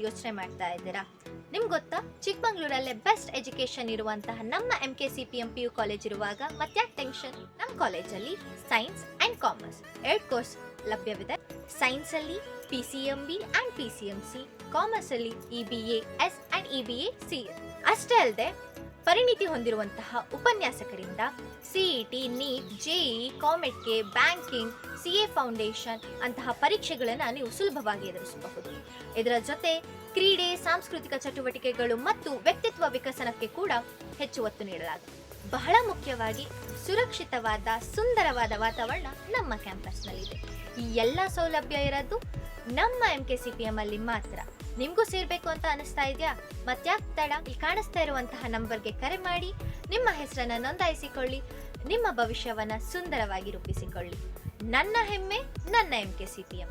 ಯೋಚನೆ ಮಾಡ್ತಾ ಇದ್ದೀರಾ? ನಿಮ್ಗೆ ಗೊತ್ತಾ, ಚಿಕ್ಕಮಂಗ್ಳೂರಲ್ಲೇ ಬೆಸ್ಟ್ ಎಜುಕೇಶನ್ ಇರುವಂತಹ ನಮ್ಮ MKCPM PU ಕಾಲೇಜ್ ಇರುವಾಗ ಮತ್ತ್ಯಾಕೆ ಟೆನ್ಷನ್? ನಮ್ಮ ಕಾಲೇಜಲ್ಲಿ ಸೈನ್ಸ್ ಅಂಡ್ ಕಾಮರ್ಸ್ 2 ಕೋರ್ಸ್ ಲಭ್ಯವಿದೆ. ಸೈನ್ಸ್ ಅಲ್ಲಿ PCMB ಅಂಡ್ PCMC, ಕಾಮರ್ಸ್ ಅಲ್ಲಿ EBA S and EBA CS. ಅಷ್ಟೇ ಅಲ್ಲದೆ ಪರಿಣಿತಿ ಹೊಂದಿರುವಂತಹ ಉಪನ್ಯಾಸಕರಿಂದ CET, NEET, JEE, COMEDK, banking, CA foundation ಅಂತಹ ಪರೀಕ್ಷೆಗಳನ್ನು ನೀವು ಸುಲಭವಾಗಿ ಎದುರಿಸಬಹುದು. ಇದರ ಜೊತೆ ಕ್ರೀಡೆ, ಸಾಂಸ್ಕೃತಿಕ ಚಟುವಟಿಕೆಗಳು ಮತ್ತು ವ್ಯಕ್ತಿತ್ವ ವಿಕಸನಕ್ಕೆ ಕೂಡ ಹೆಚ್ಚು ಒತ್ತು ನೀಡಲಾಗಿದೆ. ಬಹಳ ಮುಖ್ಯವಾಗಿ ಸುರಕ್ಷಿತವಾದ ಸುಂದರವಾದ ವಾತಾವರಣ ನಮ್ಮ ಕ್ಯಾಂಪಸ್ನಲ್ಲಿದೆ. ಈ ಎಲ್ಲ ಸೌಲಭ್ಯ ಇರೋದು ನಮ್ಮ MKCPM ಅಲ್ಲಿ ಮಾತ್ರ. ನಿಮಗೂ ಸೇರ್ಬೇಕು ಅಂತ ಅನಿಸ್ತಾ ಇದೆಯಾ? ಮತ್ತ್ಯಾಕೆ ತಡ? ಇಲ್ಲಿ ಕಾಣಿಸ್ತಾ ಇರುವಂತಹ ನಂಬರ್ಗೆ ಕರೆ ಮಾಡಿ ನಿಮ್ಮ ಹೆಸರನ್ನು ನೋಂದಾಯಿಸಿಕೊಳ್ಳಿ, ನಿಮ್ಮ ಭವಿಷ್ಯವನ್ನ ಸುಂದರವಾಗಿ ರೂಪಿಸಿಕೊಳ್ಳಿ. ನನ್ನ ಹೆಮ್ಮೆ, ನನ್ನ MKCPM.